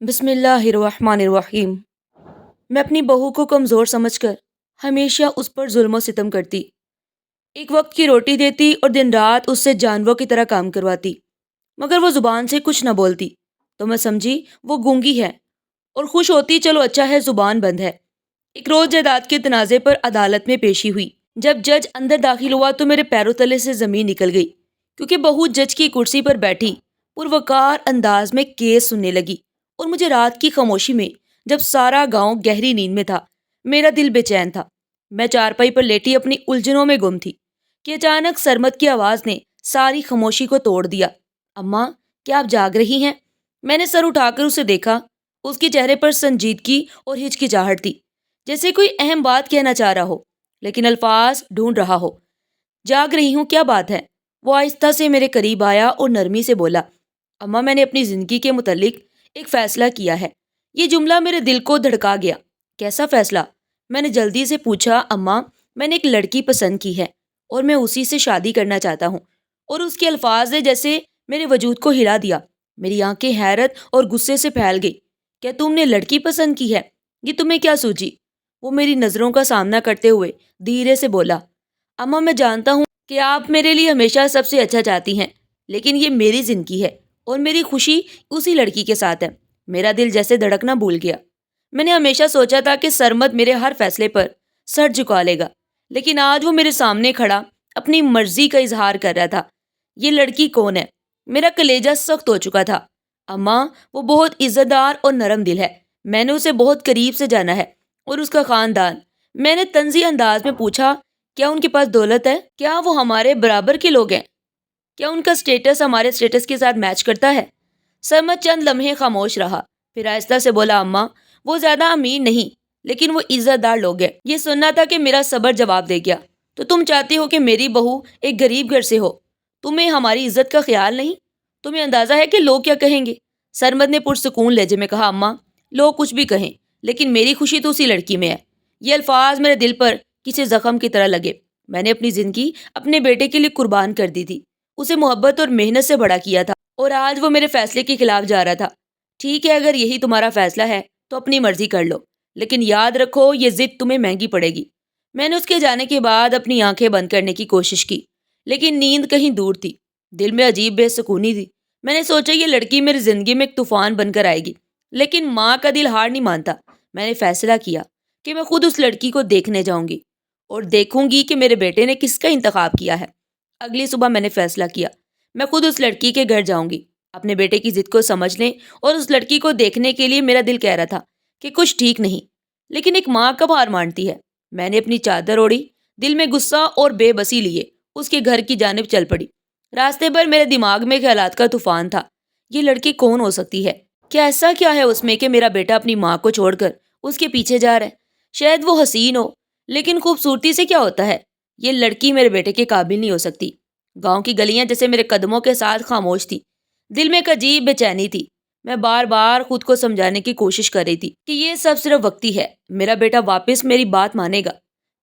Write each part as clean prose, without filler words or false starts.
بسم اللہ الرحمن الرحیم۔ میں اپنی بہو کو کمزور سمجھ کر ہمیشہ اس پر ظلم و ستم کرتی، ایک وقت کی روٹی دیتی اور دن رات اس سے جانوروں کی طرح کام کرواتی، مگر وہ زبان سے کچھ نہ بولتی تو میں سمجھی وہ گونگی ہے اور خوش ہوتی چلو اچھا ہے زبان بند ہے۔ ایک روز جائیداد کے تنازع پر عدالت میں پیشی ہوئی۔ جب جج اندر داخل ہوا تو میرے پیروں تلے سے زمین نکل گئی، کیونکہ بہو جج کی کرسی پر بیٹھی پروکار انداز میں کیس سننے لگی اور مجھے رات کی خاموشی میں، جب سارا گاؤں گہری نیند میں تھا، میرا دل بے چین تھا۔ میں چارپائی پر لیٹی اپنی الجھنوں میں گم تھی کہ اچانک سرمد کی آواز نے ساری خاموشی کو توڑ دیا۔ اماں، کیا آپ جاگ رہی ہیں؟ میں نے سر اٹھا کر اسے دیکھا۔ اس کے چہرے پر سنجیدگی اور ہچکچاہٹ تھی، جیسے کوئی اہم بات کہنا چاہ رہا ہو لیکن الفاظ ڈھونڈ رہا ہو۔ جاگ رہی ہوں، کیا بات ہے؟ وہ آہستہ سے میرے قریب آیا اور نرمی سے بولا، اماں میں نے اپنی زندگی کے متعلق ایک فیصلہ کیا ہے۔ یہ جملہ میرے دل کو دھڑکا گیا۔ کیسا فیصلہ؟ میں نے جلدی سے پوچھا۔ اماں، میں نے ایک لڑکی پسند کی ہے اور میں اسی سے شادی کرنا چاہتا ہوں۔ اور اس کے الفاظ نے جیسے میرے وجود کو ہلا دیا۔ میری آنکھیں حیرت اور غصے سے پھیل گئی۔ کیا تم نے لڑکی پسند کی ہے؟ یہ تمہیں کیا سوچی؟ وہ میری نظروں کا سامنا کرتے ہوئے دھیرے سے بولا، اماں میں جانتا ہوں کہ آپ میرے لیے ہمیشہ سب سے اچھا چاہتی ہیں، لیکن یہ میری زندگی ہے اور میری خوشی اسی لڑکی کے ساتھ ہے۔ میرا دل جیسے دھڑکنا بھول گیا۔ میں نے ہمیشہ سوچا تھا کہ سرمد میرے ہر فیصلے پر سر جھکا لے گا، لیکن آج وہ میرے سامنے کھڑا اپنی مرضی کا اظہار کر رہا تھا۔ یہ لڑکی کون ہے؟ میرا کلیجہ سخت ہو چکا تھا۔ اماں، وہ بہت عزت دار اور نرم دل ہے۔ میں نے اسے بہت قریب سے جانا ہے اور اس کا خاندان۔ میں نے طنزی انداز میں پوچھا، کیا ان کے پاس دولت ہے؟ کیا وہ ہمارے برابر کے لوگ ہیں؟ کیا ان کا سٹیٹس ہمارے سٹیٹس کے ساتھ میچ کرتا ہے؟ سرمد چند لمحے خاموش رہا، پھر آہستہ سے بولا، اماں، وہ زیادہ امیر نہیں، لیکن وہ عزت دار لوگ ہیں۔ یہ سننا تھا کہ میرا صبر جواب دے گیا۔ تو تم چاہتی ہو کہ میری بہو ایک غریب گھر سے ہو؟ تمہیں ہماری عزت کا خیال نہیں؟ تمہیں اندازہ ہے کہ لوگ کیا کہیں گے؟ سرمد نے پرسکون لہجے میں کہا، اماں، لوگ کچھ بھی کہیں، لیکن میری خوشی تو اسی لڑکی میں ہے۔ یہ الفاظ میرے دل پر کسی زخم کی طرح لگے۔ میں نے اپنی زندگی اپنے بیٹے کے لیے قربان کر دی تھی، اسے محبت اور محنت سے بڑا کیا تھا، اور آج وہ میرے فیصلے کے خلاف جا رہا تھا۔ ٹھیک ہے، اگر یہی تمہارا فیصلہ ہے تو اپنی مرضی کر لو، لیکن یاد رکھو یہ ضد تمہیں مہنگی پڑے گی۔ میں نے اس کے جانے کے بعد اپنی آنکھیں بند کرنے کی کوشش کی، لیکن نیند کہیں دور تھی۔ دل میں عجیب بے سکونی تھی۔ میں نے سوچا یہ لڑکی میری زندگی میں ایک طوفان بن کر آئے گی، لیکن ماں کا دل ہار نہیں مانتا۔ میں نے فیصلہ کیا کہ میں خود اس لڑکی کو دیکھنے جاؤں گی اور دیکھوں گی کہ میرے بیٹے نے کس کا انتخاب کیا ہے۔ اگلی صبح میں نے فیصلہ کیا، میں خود اس لڑکی کے گھر جاؤں گی۔ اپنے بیٹے کی ضد کو سمجھنے اور اس لڑکی کو دیکھنے کے لیے میرا دل کہہ رہا تھا کہ کچھ ٹھیک نہیں، لیکن ایک ماں کب ہار مانتی ہے۔ میں نے اپنی چادر اوڑھی، دل میں غصہ اور بے بسی لیے اس کے گھر کی جانب چل پڑی۔ راستے پر میرے دماغ میں خیالات کا طوفان تھا۔ یہ لڑکی کون ہو سکتی ہے؟ کیا ایسا کیا ہے اس میں کہ میرا بیٹا اپنی ماں کو چھوڑ کر اس کے پیچھے جا رہا ہے؟ شاید وہ حسین ہو، لیکن خوبصورتی سے کیا ہوتا ہے؟ یہ لڑکی میرے بیٹے کے قابل نہیں ہو سکتی۔ گاؤں کی گلیاں جیسے میرے قدموں کے ساتھ خاموش تھی۔ دل میں ایک عجیب بے چینی تھی۔ میں بار بار خود کو سمجھانے کی کوشش کر رہی تھی کہ یہ سب صرف وقتی ہے، میرا بیٹا واپس میری بات مانے گا۔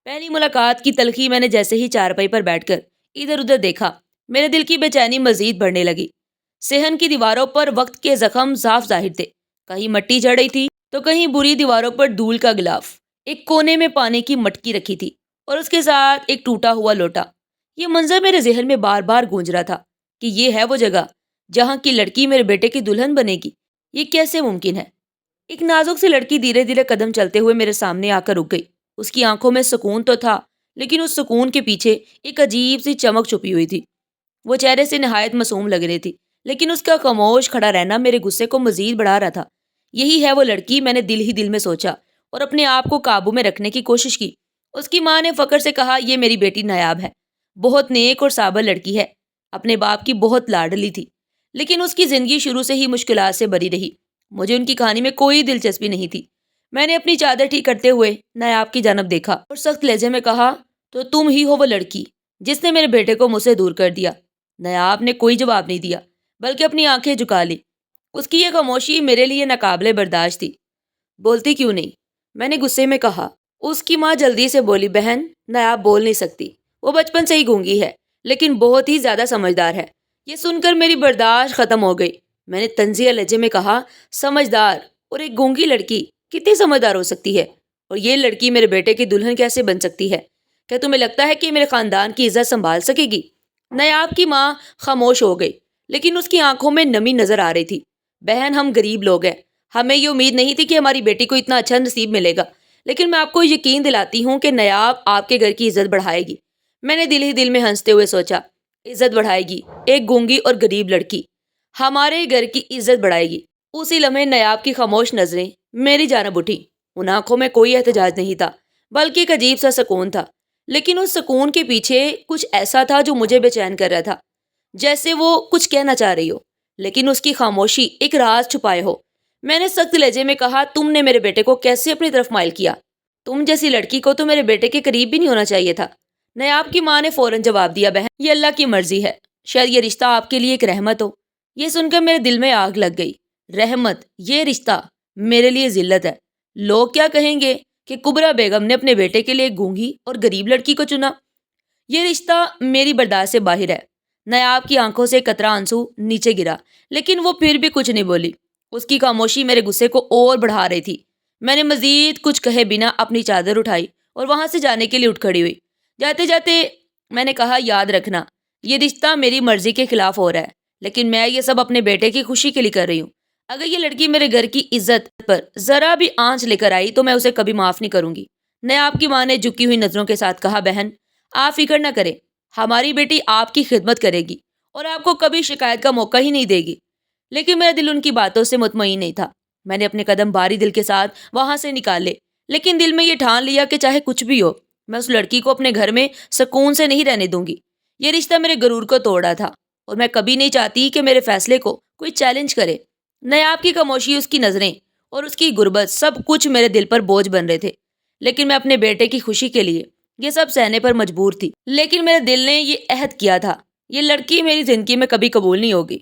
پہلی ملاقات کی تلخی میں نے جیسے ہی چارپائی پر بیٹھ کر ادھر ادھر دیکھا، میرے دل کی بے چینی مزید بڑھنے لگی۔ صحن کی دیواروں پر وقت کے زخم صاف ظاہر تھے، کہیں مٹی چڑھ رہی تھی تو کہیں بری دیواروں پر دھول کا غلاف۔ ایک کونے میں پانی کی مٹکی رکھی تھی اور اس کے ساتھ ایک ٹوٹا ہوا لوٹا۔ یہ منظر میرے ذہن میں بار بار گونج رہا تھا کہ یہ ہے وہ جگہ جہاں کی لڑکی میرے بیٹے کی دلہن بنے گی۔ یہ کیسے ممکن ہے؟ ایک نازک سی لڑکی دھیرے دھیرے قدم چلتے ہوئے میرے سامنے آ کر رک گئی۔ اس کی آنکھوں میں سکون تو تھا، لیکن اس سکون کے پیچھے ایک عجیب سی چمک چھپی ہوئی تھی۔ وہ چہرے سے نہایت معصوم لگ رہی تھی، لیکن اس کا خاموش کھڑا رہنا میرے غصے کو مزید بڑھا رہا تھا۔ یہی ہے وہ لڑکی، میں نے دل ہی دل میں سوچا اور اپنے آپ کو قابو میں رکھنے کی کوشش کی۔ اس کی ماں نے فخر سے کہا، یہ میری بیٹی نایاب ہے، بہت نیک اور صابر لڑکی ہے، اپنے باپ کی بہت لاڈلی تھی، لیکن اس کی زندگی شروع سے ہی مشکلات سے بری رہی۔ مجھے ان کی کہانی میں کوئی دلچسپی نہیں تھی۔ میں نے اپنی چادر ٹھیک کرتے ہوئے نایاب کی جانب دیکھا اور سخت لہجے میں کہا، تو تم ہی ہو وہ لڑکی جس نے میرے بیٹے کو مجھ سے دور کر دیا؟ نایاب نے کوئی جواب نہیں دیا، بلکہ اپنی آنکھیں جھکا لی۔ اس کی یہ خاموشی میرے لیے ناقابل برداشت تھی۔ بولتی کیوں نہیں؟ میں نے غصے میں کہا۔ اس کی ماں جلدی سے بولی، بہن، نایاب بول نہیں سکتی، وہ بچپن سے ہی گونگی ہے، لیکن بہت ہی زیادہ سمجھدار ہے۔ یہ سن کر میری برداشت ختم ہو گئی۔ میں نے طنزیہ لہجے میں کہا، سمجھدار؟ اور ایک گونگی لڑکی کتنی سمجھدار ہو سکتی ہے؟ اور یہ لڑکی میرے بیٹے کی دلہن کیسے بن سکتی ہے؟ کیا تمہیں لگتا ہے کہ میرے خاندان کی عزت سنبھال سکے گی؟ نیاب کی ماں خاموش ہو گئی، لیکن اس کی آنکھوں میں نمی نظر آ رہی تھی۔ بہن، ہم غریب لوگ ہیں، ہمیں یہ امید نہیں تھی کہ ہماری بیٹی کو اتنا اچھا نصیب ملے گا، لیکن میں آپ کو یقین دلاتی ہوں کہ نیاب آپ کے گھر کی عزت بڑھائے گی۔ میں نے دل ہی دل میں ہنستے ہوئے سوچا، عزت بڑھائے گی؟ ایک گونگی اور غریب لڑکی ہمارے گھر کی عزت بڑھائے گی؟ اسی لمحے نیاب کی خاموش نظریں میری جانب اٹھی۔ ان آنکھوں میں کوئی احتجاج نہیں تھا، بلکہ ایک عجیب سا سکون تھا، لیکن اس سکون کے پیچھے کچھ ایسا تھا جو مجھے بے چین کر رہا تھا، جیسے وہ کچھ کہنا چاہ رہی ہو لیکن اس کی خاموشی ایک راز چھپائے ہو۔ میں نے سخت لہجے میں کہا، تم نے میرے بیٹے کو کیسے اپنی طرف مائل کیا؟ تم جیسی لڑکی کو تو میرے بیٹے کے قریب بھی نہیں ہونا چاہیے تھا۔ نیاب کی ماں نے فوراً جواب دیا، بہن، یہ اللہ کی مرضی ہے، شاید یہ رشتہ آپ کے لیے ایک رحمت ہو۔ یہ سن کر میرے دل میں آگ لگ گئی۔ رحمت؟ یہ رشتہ میرے لیے ذلت ہے۔ لوگ کیا کہیں گے کہ کبرا بیگم نے اپنے بیٹے کے لیے ایک گونگی اور غریب لڑکی کو چنا؟ یہ رشتہ میری برداشت سے باہر ہے۔ نیاب کی آنکھوں سے قطرہ آنسو نیچے گرا، لیکن وہ پھر بھی کچھ نہیں بولی۔ اس کی خاموشی میرے غصے کو اور بڑھا رہی تھی۔ میں نے مزید کچھ کہے بنا اپنی چادر اٹھائی اور وہاں سے جانے کے لیے اٹھ کھڑی ہوئی۔ جاتے جاتے میں نے کہا، یاد رکھنا، یہ رشتہ میری مرضی کے خلاف ہو رہا ہے، لیکن میں یہ سب اپنے بیٹے کی خوشی کے لیے کر رہی ہوں۔ اگر یہ لڑکی میرے گھر کی عزت پر ذرا بھی آنچ لے کر آئی تو میں اسے کبھی معاف نہیں کروں گی۔ نیاب کی ماں نے جھکی ہوئی نظروں کے ساتھ کہا، بہن، آپ فکر نہ کریں، ہماری بیٹی آپ کی خدمت کرے گی اور آپ کو کبھی شکایت کا موقع ہی نہیں دے گی۔ لیکن میرا دل ان کی باتوں سے مطمئن نہیں تھا۔ میں نے اپنے قدم بھاری دل کے ساتھ وہاں سے نکالے، لیکن دل میں یہ ٹھان لیا کہ چاہے کچھ بھی ہو، میں اس لڑکی کو اپنے گھر میں سکون سے نہیں رہنے دوں گی۔ یہ رشتہ میرے غرور کو توڑا تھا اور میں کبھی نہیں چاہتی کہ میرے فیصلے کو کوئی چیلنج کرے۔ نیاب کی خاموشی، اس کی نظریں اور اس کی غربت، سب کچھ میرے دل پر بوجھ بن رہے تھے، لیکن میں اپنے بیٹے کی خوشی کے لیے یہ سب سہنے پر مجبور تھی۔ لیکن میرے دل نے یہ عہد کیا تھا، یہ لڑکی میری زندگی میں کبھی قبول نہیں ہوگی۔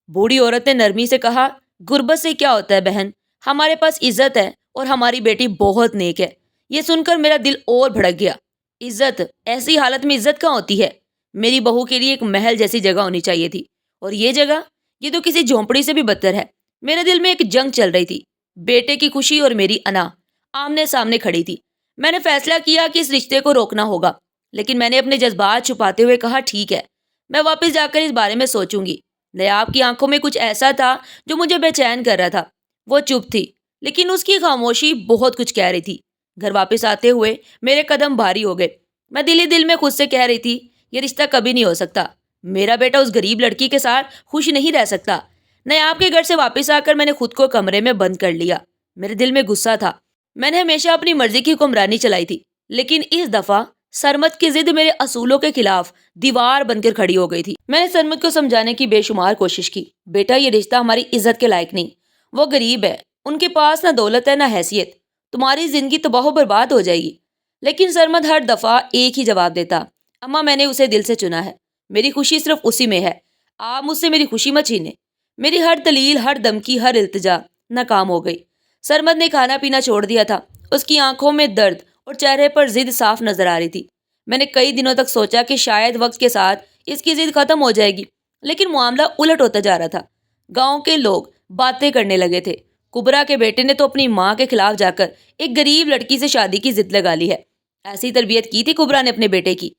بوڑھی عورت نے نرمی سے کہا، غربت سے کیا ہوتا ہے بہن، ہمارے پاس عزت ہے اور ہماری بیٹی بہت نیک ہے۔ یہ سن کر میرا دل اور بھڑک گیا۔ عزت؟ ایسی حالت میں عزت کہاں ہوتی ہے؟ میری بہو کے لیے ایک محل جیسی جگہ ہونی چاہیے تھی، اور یہ جگہ، یہ تو کسی جھونپڑی سے بھی بدتر ہے۔ میرے دل میں ایک جنگ چل رہی تھی، بیٹے کی خوشی اور میری انا آمنے سامنے کھڑی تھی۔ میں نے فیصلہ کیا کہ اس رشتے کو روکنا ہوگا، لیکن میں نے اپنے جذبات چھپاتے ہوئے کہا، ٹھیک ہے، میں واپس جا کر اس بارے میں سوچوں گی۔ نیاب کی آنکھوں میں کچھ ایسا تھا جو مجھے بے چین کر رہا تھا۔ وہ چپ تھی، لیکن اس کی خاموشی بہت کچھ کہہ رہی تھی۔ گھر واپس آتے ہوئے میرے قدم بھاری ہو گئے۔ میں دل ہی دل میں خود سے کہہ رہی تھی، یہ رشتہ کبھی نہیں ہو سکتا، میرا بیٹا اس غریب لڑکی کے ساتھ خوش نہیں رہ سکتا۔ نیاب کے گھر سے واپس آ کر میں نے خود کو کمرے میں بند کر لیا۔ میرے دل میں غصہ تھا۔ میں نے ہمیشہ اپنی مرضی کی حکمرانی چلائی تھی، لیکن اس دفعہ سرمد کی ضد میرے اصولوں کے خلاف دیوار بن کر کھڑی ہو گئی تھی۔ میں نے سرمد کو سمجھانے کی بے شمار کوشش کی، بیٹا، یہ رشتہ ہماری عزت کے لائق نہیں، وہ غریب ہے، ان کے پاس نہ دولت ہے نہ حیثیت، تمہاری زندگی تباہ و برباد ہو جائے گی۔ لیکن سرمد ہر دفعہ ایک ہی جواب دیتا، اماں، میں نے اسے دل سے چنا ہے، میری خوشی صرف اسی میں ہے، آپ مجھ سے میری خوشی مت چھینیں۔ میری ہر دلیل، ہر دھمکی، ہر التجا ناکام ہو گئی۔ سرمد نے کھانا پینا چھوڑ دیا تھا، اس کی آنکھوں میں درد اور چہرے پر ضد صاف نظر آ رہی تھی۔ میں نے کئی دنوں تک سوچا کہ شاید وقت کے ساتھ اس کی ضد ختم ہو جائے گی، لیکن معاملہ الٹ ہوتا جا رہا تھا۔ گاؤں کے لوگ باتیں کرنے لگے تھے، کبرا کے بیٹے نے تو اپنی ماں کے خلاف جا کر ایک غریب لڑکی سے شادی کی ضد لگا لی ہے۔ ایسی تربیت کی تھی کبرا نے اپنے بیٹے کی،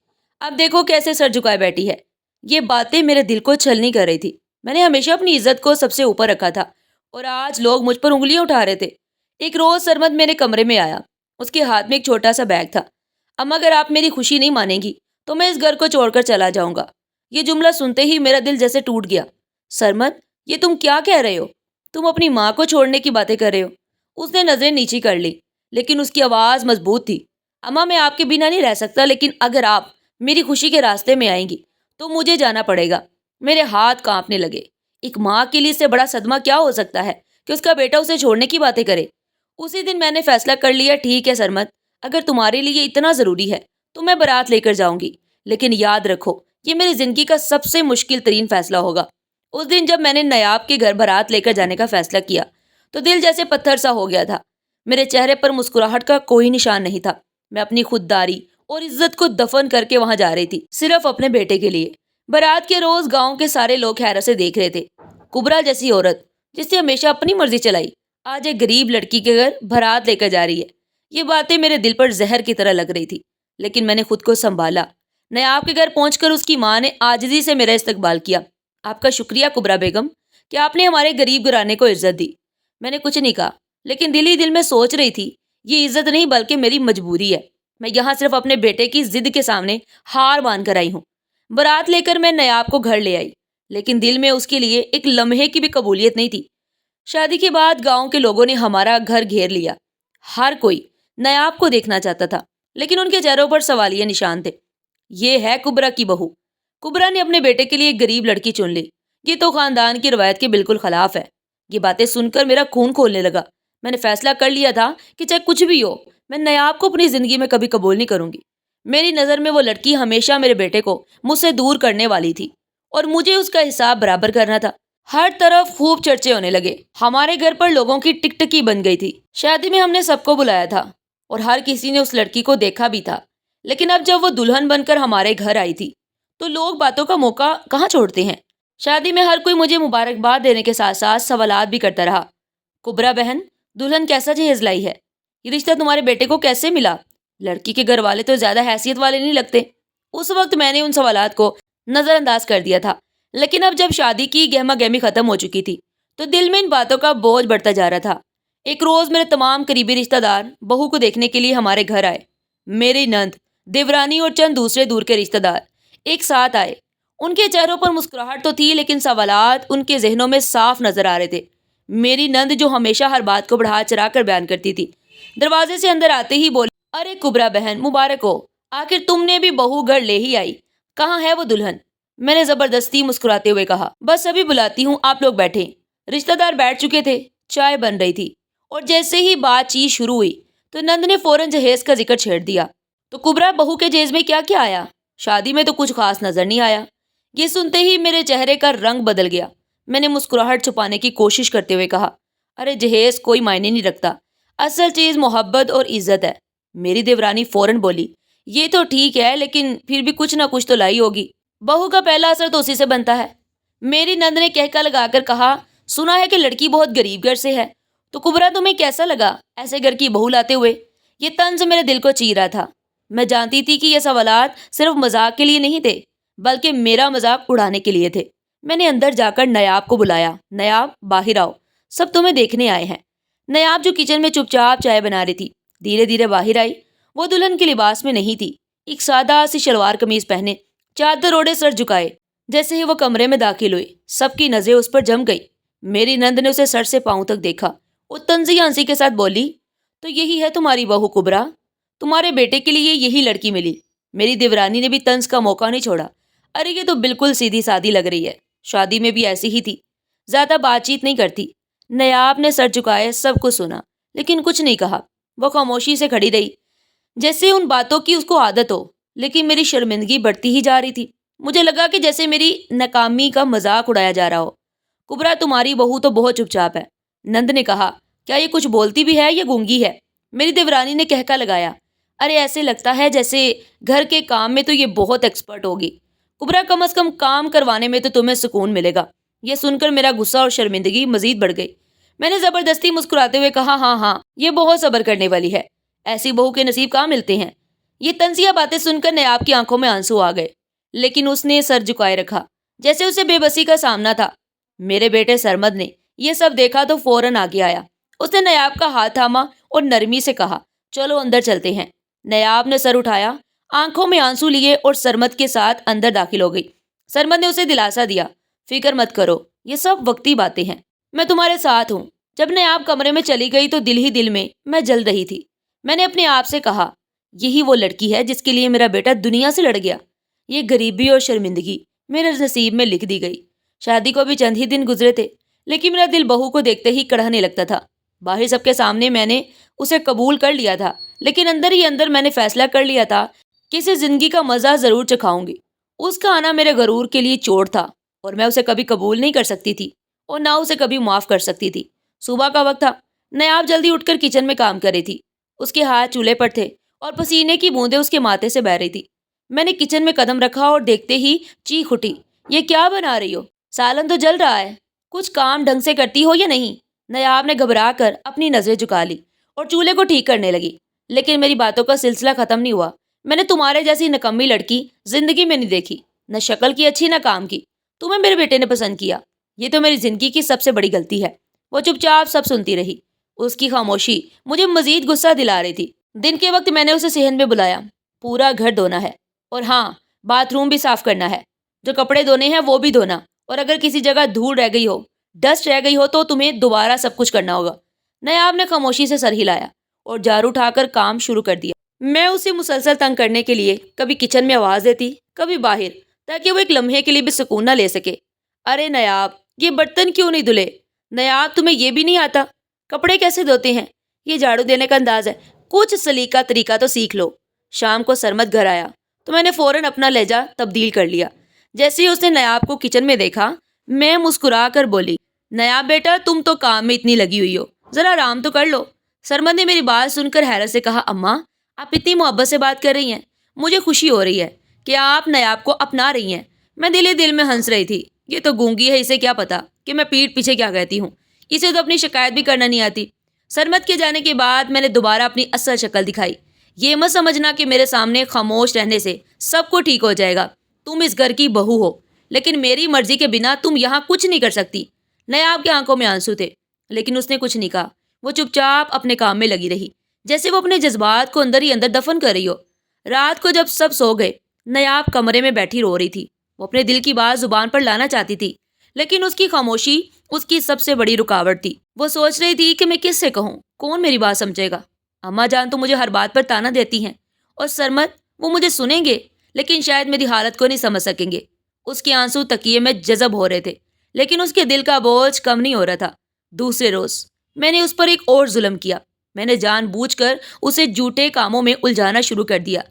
اب دیکھو کیسے سر جھکائے بیٹھی ہے۔ یہ باتیں میرے دل کو چھلنی کر رہی تھی۔ میں نے ہمیشہ اپنی عزت کو سب سے اوپر رکھا تھا، اور آج لوگ مجھ پر انگلیاں اٹھا رہے تھے۔ ایک روز سرمد میرے کمرے میں آیا، اس کے ہاتھ میں ایک چھوٹا سا بیگ تھا۔ اماں، اگر آپ میری خوشی نہیں مانیں گی تو میں اس گھر کو چھوڑ کر چلا جاؤں گا۔ یہ جملہ سنتے ہی میرا دل جیسے ٹوٹ گیا۔ سرمد، یہ تم کیا کہہ رہے ہو؟ تم اپنی ماں کو چھوڑنے کی باتیں کر رہے ہو؟ اس نے نظریں نیچی کر لی، لیکن اس کی آواز مضبوط تھی۔ اماں، میں آپ کے بنا نہیں رہ سکتا، لیکن اگر آپ میری خوشی کے راستے میں آئیں گی تو مجھے جانا پڑے گا۔ میرے ہاتھ کانپنے لگے۔ ایک ماں کے لیے اس سے بڑا صدمہ کیا ہو سکتا ہے کہ اس کا بیٹا اسے چھوڑنے کی باتیں کرے۔ اسی دن میں نے فیصلہ کر لیا، ٹھیک ہے سرمد، اگر تمہارے لیے اتنا ضروری ہے تو میں بارات لے کر جاؤں گی، لیکن یاد رکھو یہ میری زندگی کا سب سے مشکل ترین فیصلہ ہوگا۔ اس دن جب میں نے نیاب کے گھر بارات لے کر جانے کا فیصلہ کیا تو دل جیسے پتھر سا ہو گیا تھا۔ میرے چہرے پر مسکراہٹ کا کوئی نشان نہیں تھا۔ میں اپنی خودداری اور عزت کو دفن کر کے وہاں جا رہی تھی، صرف اپنے بیٹے کے لیے۔ بارات کے روز گاؤں کے سارے لوگ حیرت سے دیکھ رہے تھے۔ کبرا جیسی عورت جس نے ہمیشہ اپنی مرضی چلائی آج ایک غریب لڑکی کے گھر بھرات لے کر جا رہی ہے۔ یہ باتیں میرے دل پر زہر کی طرح لگ رہی تھی، لیکن میں نے خود کو سنبھالا۔ نیاب کے گھر پہنچ کر اس کی ماں نے عاجزی سے میرا استقبال کیا۔ آپ کا شکریہ کبرا بیگم کہ آپ نے ہمارے غریب گھرانے کو عزت دی۔ میں نے کچھ نہیں کہا، لیکن دل ہی دل میں سوچ رہی تھی یہ عزت نہیں بلکہ میری مجبوری ہے۔ میں یہاں صرف اپنے بیٹے کی ضد کے سامنے ہار مان کر آئی ہوں۔ بارات لے کر میں نیاب کو گھر لے آئی، لیکن دل میں اس کے لیے ایک لمحے کی بھی قبولیت نہیں تھی۔ شادی کے بعد گاؤں کے لوگوں نے ہمارا گھر گھیر لیا۔ ہر کوئی نیاب کو دیکھنا چاہتا تھا، لیکن ان کے چہروں پر سوالیہ نشان تھے۔ یہ ہے کبرا کی بہو۔ کبرا نے اپنے بیٹے کے لیے ایک غریب لڑکی چن لی۔ یہ تو خاندان کی روایت کے بالکل خلاف ہے۔ یہ باتیں سن کر میرا خون کھولنے لگا۔ میں نے فیصلہ کر لیا تھا کہ چاہے کچھ بھی ہو، میں نیاب کو اپنی زندگی میں کبھی قبول نہیں کروں گی۔ میری نظر میں وہ لڑکی ہمیشہ میرے بیٹے کو مجھ سے دور کرنے والی تھی، اور مجھے اس کا حساب برابر کرنا تھا۔ ہر طرف خوب چرچے ہونے لگے۔ ہمارے گھر پر لوگوں کی ٹک ٹکی بن گئی تھی۔ شادی میں ہم نے سب کو بلایا تھا اور ہر کسی نے اس لڑکی کو دیکھا بھی تھا، لیکن اب جب وہ دلہن بن کر ہمارے گھر آئی تھی تو لوگ باتوں کا موقع کہاں چھوڑتے ہیں۔ شادی میں ہر کوئی مجھے مبارکباد دینے کے ساتھ ساتھ سوالات بھی کرتا رہا۔ کبرا بہن، دلہن کیسا جہیز لائی ہے؟ یہ رشتہ تمہارے بیٹے کو کیسے ملا؟ لڑکی کے گھر والے تو زیادہ حیثیت والے نہیں لگتے۔ اس وقت میں نے ان سوالات کو نظر انداز کر دیا تھا، لیکن اب جب شادی کی گہما گہمی ختم ہو چکی تھی تو دل میں ان باتوں کا بوجھ بڑھتا جا رہا تھا۔ ایک روز میرے تمام قریبی رشتہ دار بہو کو دیکھنے کے لیے ہمارے گھر آئے۔ میری نند، دیورانی اور چند دوسرے دور کے رشتہ دار ایک ساتھ آئے۔ ان کے چہروں پر مسکراہٹ تو تھی، لیکن سوالات ان کے ذہنوں میں صاف نظر آ رہے تھے۔ میری نند، جو ہمیشہ ہر بات کو بڑھا چڑھا کر بیان کرتی تھی، دروازے سے اندر آتے ہی بولی، ارے کبرا بہن، مبارک ہو، آخر تم نے بھی بہو گھر لے ہی آئی۔ کہاں ہے وہ دلہن؟ میں نے زبردستی مسکراتے ہوئے کہا، بس ابھی بلاتی ہوں، آپ لوگ بیٹھیں۔ رشتہ دار بیٹھ چکے تھے، چائے بن رہی تھی، اور جیسے ہی بات چیت شروع ہوئی تو نند نے فوراً جہیز کا ذکر چھیڑ دیا۔ تو کبرا، بہو کے جہیز میں کیا کیا آیا؟ شادی میں تو کچھ خاص نظر نہیں آیا۔ یہ سنتے ہی میرے چہرے کا رنگ بدل گیا۔ میں نے مسکراہٹ چھپانے کی کوشش کرتے ہوئے کہا، ارے جہیز کوئی معنی نہیں رکھتا، اصل چیز محبت اور عزت ہے۔ میری دیورانی فوراً بولی، یہ تو ٹھیک ہے، لیکن پھر بھی کچھ نہ کچھ تو لائی ہوگی، بہو کا پہلا اثر تو اسی سے بنتا ہے۔ میری نند نے کہکا لگا کر کہا، سنا ہے کہ لڑکی بہت غریب گھر سے ہے، تو کبرا تمہیں کیسا لگا ایسے گھر کی بہو لاتے ہوئے؟ یہ طنز میرے دل کو چیر رہا تھا۔ میں جانتی تھی کہ یہ سوالات صرف مذاق کے لیے نہیں تھے، بلکہ میرا مذاق اڑانے کے لیے تھے۔ میں نے اندر جا کر نیاب کو بلایا، نیاب باہر آؤ، سب تمہیں دیکھنے آئے ہیں۔ نیاب، جو کچن میں چپ چاپ چائے بنا رہی تھی، دھیرے دھیرے باہر آئی۔ وہ دلہن کے لباس میں نہیں تھی، ایک سادہ سی شلوار قمیض پہنے، چادر اوڑھے، سر جھکائے۔ جیسے ہی وہ کمرے میں داخل ہوئی، سب کی نظریں اس پر جم گئی۔ میری نند نے اسے سر سے پاؤں تک دیکھا۔ وہ طنزیہ ہنسی کے ساتھ بولی، تو یہی ہے تمہاری بہو کبرا، تمہارے بیٹے کے لیے یہی لڑکی ملی۔ میری دیورانی نے بھی طنز کا موقع نہیں چھوڑا، ارے یہ تو بالکل سیدھی سادی لگ رہی ہے، شادی میں بھی ایسی ہی تھی، زیادہ بات چیت نہیں کرتی۔ نیاب نے سر جھکائے سب کو سنا، لیکن کچھ نہیں کہا۔ وہ خاموشی سے کھڑی رہی، جیسے ان باتوں کی اس کو عادت ہو، لیکن میری شرمندگی بڑھتی ہی جا رہی تھی۔ مجھے لگا کہ جیسے میری ناکامی کا مذاق اڑایا جا رہا ہو۔ کبرا، تمہاری بہو تو بہت چپ چاپ ہے، نند نے کہا، کیا یہ کچھ بولتی بھی ہے یا گونگی ہے؟ میری دیورانی نے کہکا لگایا، ارے ایسے لگتا ہے جیسے گھر کے کام میں تو یہ بہت ایکسپرٹ ہوگی۔ کبرا، کم از کم کام کروانے میں تو تمہیں سکون ملے گا۔ یہ سن کر میرا غصہ اور شرمندگی مزید بڑھ گئی۔ میں نے زبردستی مسکراتے ہوئے کہا، ہاں ہاں، یہ بہت صبر کرنے والی ہے، ایسی بہو کے نصیب کہاں ملتے ہیں۔ یہ طنزیہ باتیں سن کر نیاب کی آنکھوں میں آنسو آ گئے، لیکن اس نے سر جھکائے رکھا، جیسے اسے بے بسی کا سامنا تھا۔ میرے بیٹے سرمد نے یہ سب دیکھا تو فوراً آگے آیا۔ اس نے نیاب کا ہاتھ تھاما اور نرمی سے کہا، چلو اندر چلتے ہیں۔ نیاب نے سر اٹھایا، آنکھوں میں آنسو لیے اور سرمد کے ساتھ اندر داخل ہو گئی۔ سرمد نے اسے دلاسا دیا، فکر مت کرو، یہ سب وقتی باتیں ہیں، میں تمہارے ساتھ ہوں۔ جب نیاب کمرے میں چلی گئی تو دل ہی دل میں جل رہی تھی۔ میں نے اپنے آپ سے کہا، یہی وہ لڑکی ہے جس کے لیے میرا بیٹا دنیا سے لڑ گیا۔ یہ غریبی اور شرمندگی میرے نصیب میں لکھ دی گئی۔ شادی کو بھی چند ہی دن گزرے تھے، لیکن میرا دل بہو کو دیکھتے ہی کڑھنے لگتا تھا۔ باہر سب کے سامنے میں نے اسے قبول کر لیا تھا، لیکن اندر ہی اندر میں نے فیصلہ کر لیا تھا کہ اسے زندگی کا مزہ ضرور چکھاؤں گی۔ اس کا آنا میرے غرور کے لیے چوٹ تھا، اور میں اسے کبھی قبول نہیں کر سکتی تھی اور نہ اسے کبھی معاف کر سکتی تھی۔ صبح کا وقت تھا، نیاب جلدی اٹھ کر کچن میں کام کر رہی تھی۔ اس کے ہاتھ چولہے پر تھے اور پسینے کی بوندیں اس کے ماتھے سے بہہ رہی تھی۔ میں نے کچن میں قدم رکھا اور دیکھتے ہی چیخ اٹھی، یہ کیا بنا رہی ہو؟ سالن تو جل رہا ہے۔ کچھ کام ڈھنگ سے کرتی ہو یا نہیں؟ نیاب نے گھبرا کر اپنی نظریں جھکا لی اور چولہے کو ٹھیک کرنے لگی۔ لیکن میری باتوں کا سلسلہ ختم نہیں ہوا۔ میں نے تمہارے جیسی نکمی لڑکی زندگی میں نہیں دیکھی، نہ شکل کی اچھی نہ کام کی۔ تمہیں میرے بیٹے نے پسند کیا، یہ تو میری زندگی کی سب سے بڑی غلطی ہے۔ وہ چپ چاپ سب سنتی رہی۔ اس کی خاموشی مجھے مزید غصہ دلا رہی تھی۔ دن کے وقت میں نے اسے صحن میں بلایا۔ پورا گھر دھونا ہے، اور ہاں، باتھ روم بھی صاف کرنا ہے۔ جو کپڑے دھونے ہیں وہ بھی دھونا، اور اگر کسی جگہ دھول رہ گئی ہو، ڈسٹ رہ گئی ہو تو تمہیں دوبارہ سب کچھ کرنا ہوگا۔ نیاب نے خاموشی سے سر ہلایا اور جھاڑو اٹھا کر کام شروع کر دیا۔ میں اسے مسلسل تنگ کرنے کے لیے کبھی کچن میں آواز دیتی، کبھی باہر، تاکہ وہ ایک لمحے کے لیے بھی سکون نہ لے سکے۔ ارے نیاب، یہ برتن کیوں نہیں دھلے؟ نیاب، تمہیں یہ بھی نہیں آتا؟ کپڑے کیسے دھوتے ہیں؟ یہ جھاڑو دینے کا انداز ہے، کچھ سلیقہ طریقہ تو سیکھ لو۔ شام کو سرمد گھر آیا تو میں نے فوراً اپنا لہجہ تبدیل کر لیا۔ جیسے ہی اس نے نیاب کو کچن میں دیکھا، میں مسکرا کر بولی، نیاب بیٹا، تم تو کام میں اتنی لگی ہوئی ہو، ذرا آرام تو کر لو۔ سرمد نے میری بات سن کر حیرت سے کہا، اماں، آپ اتنی محبت سے بات کر رہی ہیں، مجھے خوشی ہو رہی ہے کہ آپ نیاب کو اپنا رہی ہیں۔ میں دل ہی دل میں ہنس رہی تھی، یہ تو گونگی ہے، اسے کیا پتا کہ میں پیٹھ پیچھے کیا کہتی ہوں، اسے تو اپنی شکایت بھی کرنا نہیں آتی۔ سرمد کے جانے کے بعد میں نے دوبارہ اپنی اصل شکل دکھائی۔ یہ مت سمجھنا کہ میرے سامنے خاموش رہنے سے سب کو ٹھیک ہو جائے گا۔ تم اس گھر کی بہو ہو، لیکن میری مرضی کے بنا تم یہاں کچھ نہیں کر سکتی۔ نیاب کے آنکھوں میں آنسو تھے، لیکن اس نے کچھ نہیں کہا۔ وہ چپ چاپ اپنے کام میں لگی رہی، جیسے وہ اپنے جذبات کو اندر ہی اندر دفن کر رہی ہو۔ رات کو جب سب سو گئے، نیاب کمرے میں بیٹھی رو رہی تھی۔ وہ اپنے دل کی بات زبان پر لانا چاہتی تھی، لیکن اس کی خاموشی اس کی سب سے بڑی رکاوٹ تھی۔ وہ سوچ رہی تھی کہ میں کس سے کہوں، کون میری بات سمجھے گا؟ اماں جان تو مجھے ہر بات پر تانا دیتی ہیں، اور سرمد، وہ مجھے سنیں گے لیکن شاید میری حالت کو نہیں سمجھ سکیں گے۔ اس کے آنسو تکیے میں جذب ہو رہے تھے، لیکن اس کے دل کا بوجھ کم نہیں ہو رہا تھا۔ دوسرے روز میں نے اس پر ایک اور ظلم کیا۔ میں نے جان بوجھ کر اسے جھوٹے کاموں میں الجھانا شروع کر دیا۔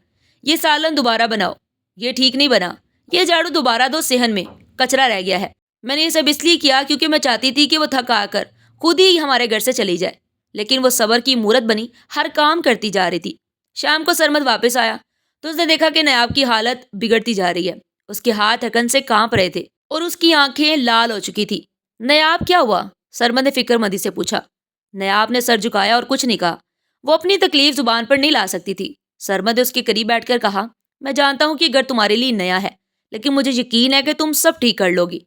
یہ سالن دوبارہ بناؤ، یہ ٹھیک نہیں بنا، یہ جھاڑو دوبارہ دو، صحن میں کچرا رہ گیا ہے۔ میں نے یہ سب اس لیے کیا کیونکہ میں چاہتی تھی کہ وہ تھک آ کر خود ہی ہمارے گھر سے چلی جائے، لیکن وہ صبر کی مورت بنی ہر کام کرتی جا رہی تھی۔ شام کو سرمد واپس آیا تو اس نے دیکھا کہ نیاب کی حالت بگڑتی جا رہی ہے۔ اس کے ہاتھ تھکن سے کانپ رہے تھے اور اس کی آنکھیں لال ہو چکی تھی۔ نیاب، کیا ہوا؟ سرمد نے فکر مندی سے پوچھا۔ نیاب نے سر جھکایا اور کچھ نہیں کہا۔ وہ اپنی تکلیف زبان پر نہیں لا سکتی تھی۔ سرمد نے اس کے قریب بیٹھ کر کہا، میں جانتا ہوں کہ گھر تمہارے لیے نیا ہے، لیکن مجھے یقین ہے کہ تم سب ٹھیک کر لو گی۔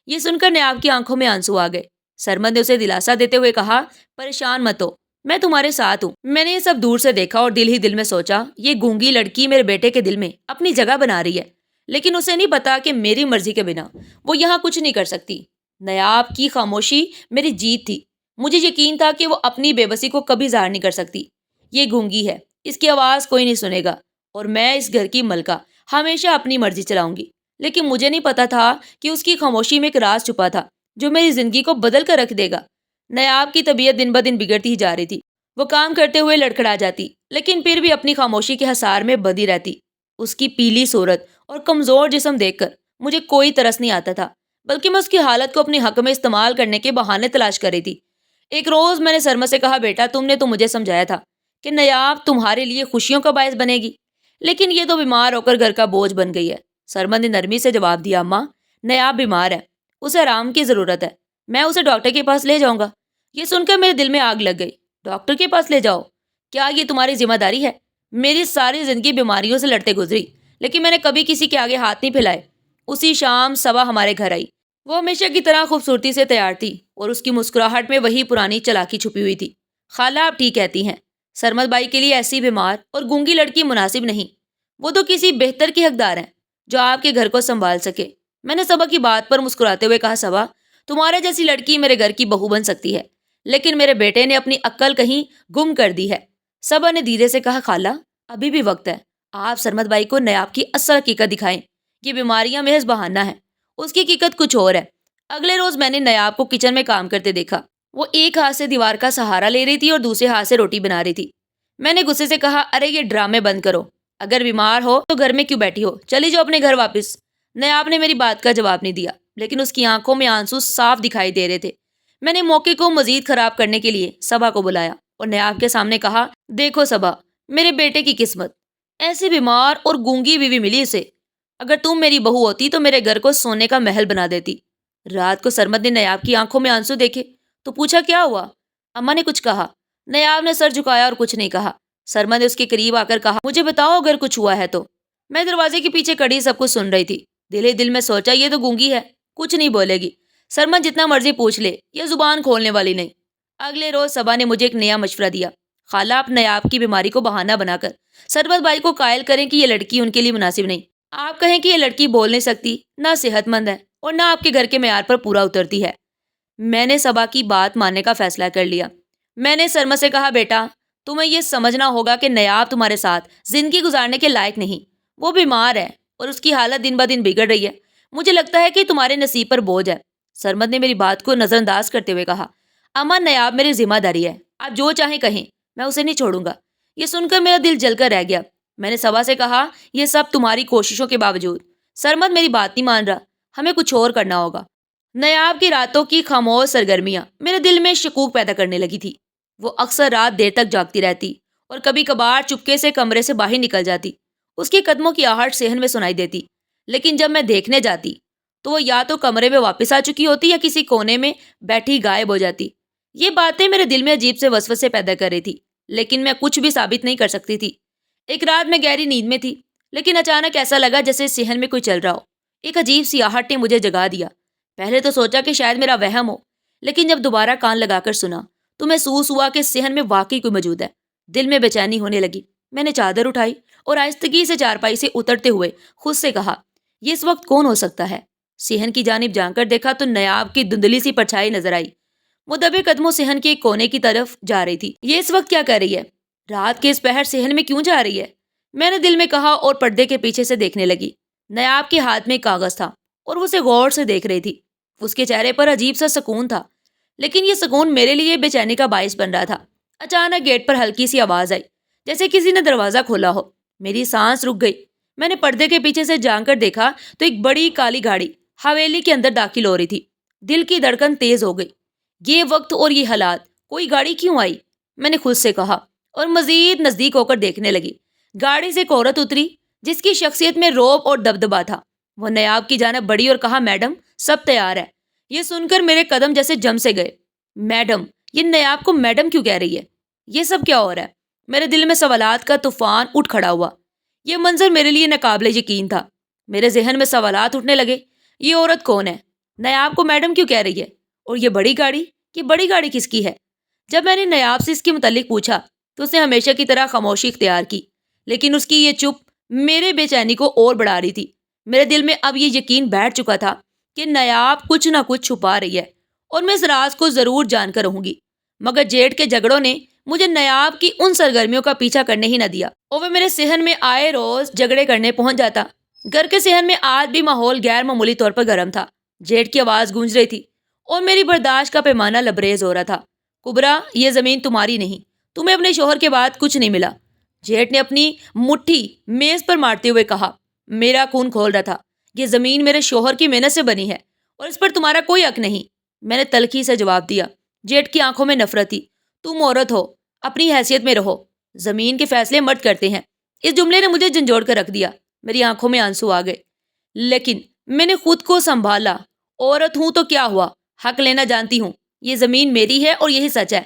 یہ سن کر نیاب کی آنکھوں میں آنسو آ گئے۔ سرمد نے اسے دلاسا دیتے ہوئے کہا، پریشان مت ہو، میں تمہارے ساتھ ہوں۔ میں نے یہ سب دور سے دیکھا اور دل ہی دل میں سوچا، یہ گونگی لڑکی میرے بیٹے کے دل میں اپنی جگہ بنا رہی ہے، لیکن اسے نہیں پتا کہ میری مرضی کے بنا وہ یہاں کچھ نہیں کر سکتی۔ نیاب کی خاموشی میری جیت تھی۔ مجھے یقین تھا کہ وہ اپنی بے بسی کو کبھی ظاہر نہیں کر سکتی۔ یہ گونگی ہے، اس کی آواز کوئی نہیں سنے گا، اور میں اس گھر کی ملکہ ہمیشہ اپنی مرضی چلاؤں گی۔ لیکن مجھے نہیں پتا تھا کہ اس کی خاموشی میں ایک راز چھپا تھا جو میری زندگی کو بدل کر رکھ دے گا۔ نیاب کی طبیعت دن بدن بگڑتی ہی جا رہی تھی۔ وہ کام کرتے ہوئے لڑکھڑا جاتی، لیکن پھر بھی اپنی خاموشی کے حصار میں بندھی رہتی۔ اس کی پیلی صورت اور کمزور جسم دیکھ کر مجھے کوئی ترس نہیں آتا تھا، بلکہ میں اس کی حالت کو اپنے حق میں استعمال کرنے کے بہانے تلاش کر رہی تھی۔ ایک روز میں نے سرمد سے کہا، بیٹا، تم نے تو مجھے سمجھایا تھا کہ نیاب تمہارے لیے خوشیوں کا باعث بنے گی، لیکن یہ تو بیمار ہو کر گھر کا بوجھ بن گئی ہے۔ سرمد نے نرمی سے جواب دیا، اماں، نیاب بیمار ہے، اسے آرام کی ضرورت ہے، میں اسے ڈاکٹر کے پاس لے جاؤں گا۔ یہ سن کر میرے دل میں آگ لگ گئی۔ ڈاکٹر کے پاس لے جاؤ؟ کیا یہ تمہاری ذمہ داری ہے؟ میری ساری زندگی بیماریوں سے لڑتے گزری، لیکن میں نے کبھی کسی کے آگے ہاتھ نہیں پھیلائے۔ اسی شام صبا ہمارے گھر آئی۔ وہ ہمیشہ کی طرح خوبصورتی سے تیار تھی، اور اس کی مسکراہٹ میں وہی پرانی چلاکی چھپی ہوئی تھی۔ خالہ، آپ ٹھیک کہتی ہیں، سرمد بائی کے لیے ایسی بیمار اور گونگی لڑکی مناسب نہیں، وہ تو کسی بہتر کی حقدار ہیں جو آپ کے گھر کو سنبھال سکے۔ میں نے صبا کی بات پر مسکراتے ہوئے کہا، صبا، تمہارے جیسی لڑکی میرے گھر کی بہو بن سکتی ہے، لیکن میرے بیٹے نے اپنی عقل کہیں گم کر دی ہے۔ صبا نے دھیرے سے کہا، خالہ، ابھی بھی وقت ہے، آپ سرمد بائی کو نیاب کی اصل حقیقت دکھائیں۔ یہ بیماریاں محض بہانہ ہیں، اس کی حقیقت کچھ اور ہے۔ اگلے روز میں نے نیاب کو کچن میں کام کرتے دیکھا۔ وہ ایک ہاتھ سے دیوار کا سہارا لے رہی تھی اور دوسرے ہاتھ سے روٹی بنا رہی تھی۔ میں نے غصے سے کہا، ارے یہ ڈرامے بند کرو، اگر بیمار ہو تو گھر میں کیوں بیٹھی ہو، چلی جاؤ اپنے گھر واپس۔ نیاب نے میری بات کا جواب نہیں دیا، لیکن اس کی آنکھوں میں آنسو صاف دکھائی دے رہے تھے۔ میں نے موقع کو مزید خراب کرنے کے لیے صبا کو بلایا اور نیاب کے سامنے کہا، دیکھو صبا، میرے بیٹے کی قسمت، ایسی بیمار اور گونگی بیوی ملی اسے۔ اگر تم میری بہو ہوتی تو میرے گھر کو سونے کا محل بنا دیتی۔ رات کو سرمد نے نیاب کی آنکھوں میں آنسو دیکھے تو پوچھا کیا ہوا؟ اما نے کچھ کہا؟ نیاب نے سر جھکایا اور کچھ نہیں کہا۔ سرمد نے اس کے قریب آ کر کہا مجھے بتاؤ اگر کچھ ہوا ہے تو۔ میں دروازے کے پیچھے کڑی سب کچھ سن رہی تھی، دل ہی دل میں سوچا یہ تو گونگی ہے، کچھ نہیں بولے گی، سرمد جتنا مرضی پوچھ لے یہ زبان کھولنے والی نہیں۔ اگلے روز صبا نے مجھے ایک نیا مشورہ دیا، خالہ آپ نیاب کی بیماری کو بہانہ بنا کر سرمد بھائی کو قائل کریں کہ یہ لڑکی ان کے لیے مناسب نہیں۔ آپ کہیں کہ یہ لڑکی بول نہیں سکتی، نہ صحت مند ہے اور نہ آپ کے گھر کے معیار پر پورا اترتی ہے۔ میں نے صبا کی بات ماننے کا فیصلہ کر لیا۔ میں نے سرمد سے کہا بیٹا تمہیں یہ سمجھنا ہوگا کہ نیاب تمہارے ساتھ زندگی گزارنے کے لائق نہیں، وہ بیمار ہے اور اس کی حالت دن بہ دن بگڑ رہی ہے، مجھے لگتا ہے کہ تمہارے نصیب پر بوجھ ہے۔ سرمد نے میری بات کو نظر انداز کرتے ہوئے کہا اما نیاب میری ذمہ داری ہے، آپ جو چاہیں کہیں، میں اسے نہیں چھوڑوں گا۔ یہ سن کر میرا دل جل کر رہ گیا۔ میں نے صبا سے کہا یہ سب تمہاری کوششوں کے باوجود سرمد میری بات نہیں مان رہا، ہمیں کچھ اور کرنا ہوگا۔ نیاب کی راتوں کی خاموش سرگرمیاں میرے دل میں شکوک پیدا کرنے لگی تھی۔ وہ اکثر رات دیر تک جاگتی رہتی اور کبھی کبھار چپکے سے کمرے سے باہر نکل جاتی۔ اس کے قدموں کی آہٹ صحن میں سنائی دیتی، لیکن جب میں دیکھنے جاتی تو وہ یا تو کمرے میں واپس آ چکی ہوتی یا کسی کونے میں بیٹھی غائب ہو جاتی۔ یہ باتیں میرے دل میں عجیب سے وسوسے پیدا کر رہی تھی، لیکن میں کچھ بھی ثابت نہیں کر سکتی تھی۔ ایک رات میں گہری نیند میں تھی، لیکن اچانک ایسا لگا جیسے صحن میں کوئی چل رہا ہو۔ ایک عجیب سی آہٹ نے مجھے جگا دیا۔ پہلے تو سوچا کہ شاید میرا وہم ہو، لیکن جب دوبارہ کان لگا کر سنا تو محسوس ہوا کہ صحن میں واقعی کوئی موجود ہے۔ دل میں بے چینی ہونے لگی۔ میں نے چادر اٹھائی اور آہستگی سے چارپائی سے اترتے ہوئے خود سے کہا یہ اس وقت کون ہو سکتا ہے؟ صحن کی جانب جان کر دیکھا تو نیاب کی دھندلی سی پرچھائی نظر آئی۔ وہ دبے قدموں صحن کے ایک کونے کی طرف جا رہی تھی۔ یہ اس وقت کیا کر رہی ہے؟ رات کے اس پہر صحن میں کیوں جا رہی ہے؟ میں نے دل میں کہا اور پردے کے پیچھے سے دیکھنے لگی۔ نیاب کے ہاتھ میں ایک کاغذ تھا اور وہ اسے غور سے دیکھ رہی تھی۔ اس کے چہرے پر عجیب سا سکون تھا، لیکن یہ سکون میرے لیے بے چینی کا باعث بن رہا تھا۔ اچانک گیٹ پر ہلکی سی آواز آئی، جیسے کسی نے دروازہ کھولا ہو۔ میری سانس رک گئی۔ میں نے پردے کے پیچھے سے جان کر دیکھا تو ایک بڑی کالی گاڑی حویلی کے اندر داخل ہو رہی تھی۔ دل کی دھڑکن تیز ہو گئی۔ یہ وقت اور یہ حالات، کوئی گاڑی کیوں آئی؟ میں نے خود سے کہا اور مزید نزدیک ہو کر دیکھنے لگی۔ گاڑی سے ایک عورت اتری جس کی شخصیت میں رعب اور دبدبا تھا۔ وہ نیاب کی جانب بڑھی اور کہا میڈم سب تیار ہے۔ یہ سن کر میرے قدم جیسے جم سے گئے۔ میڈم؟ یہ نیاب کو میڈم کیوں کہہ رہی ہے؟ یہ سب کیا ہو رہا ہے؟ میرے دل میں سوالات کا طوفان اٹھ کھڑا ہوا۔ یہ منظر میرے لیے ناقابل یقین تھا۔ میرے ذہن میں سوالات اٹھنے لگے۔ یہ عورت کون ہے؟ نیاب کو میڈم کیوں کہہ رہی ہے؟ اور یہ بڑی گاڑی کس کی ہے؟ جب میں نے نیاب سے اس کے متعلق پوچھا تو اس نے ہمیشہ کی طرح خاموشی اختیار کی، لیکن اس کی یہ چپ میرے بے چینی کو اور بڑھا رہی تھی۔ میرے دل میں اب یہ یقین بیٹھ چکا تھا کہ نیاب کچھ نہ کچھ چھپا رہی ہے اور میں اس راز کو ضرور جان کر رہوں گی۔ مگر جیٹ کے جھگڑوں نے مجھے نیاب کی ان سرگرمیوں کا پیچھا کرنے ہی نہ دیا اور وہ میرے صحن میں آئے روز جھگڑے کرنے پہنچ جاتا۔ گھر کے صحن میں آج بھی ماحول غیر معمولی طور پر گرم تھا۔ جیٹ کی آواز گونج رہی تھی اور میری برداشت کا پیمانہ لبریز ہو رہا تھا۔ کبرا، یہ زمین تمہاری نہیں، تمہیں اپنے شوہر کے بعد کچھ نہیں ملا۔ جیٹ نے اپنی مٹھی میز پر مارتے ہوئے کہا۔ میرا خون کھول رہا تھا۔ یہ زمین میرے شوہر کی محنت سے بنی ہے اور اس پر تمہارا کوئی حق نہیں۔ میں نے تلخی سے جواب دیا۔ جیٹ کی آنکھوں میں نفرت تھی۔ تم عورت ہو، اپنی حیثیت میں رہو، زمین کے فیصلے مرد کرتے ہیں۔ اس جملے نے مجھے جھنجھوڑ کر رکھ دیا۔ میری آنکھوں میں آنسو آ گئے، لیکن میں نے خود کو سنبھالا۔ عورت ہوں تو کیا ہوا، حق لینا جانتی ہوں۔ یہ زمین میری ہے اور یہی سچ ہے۔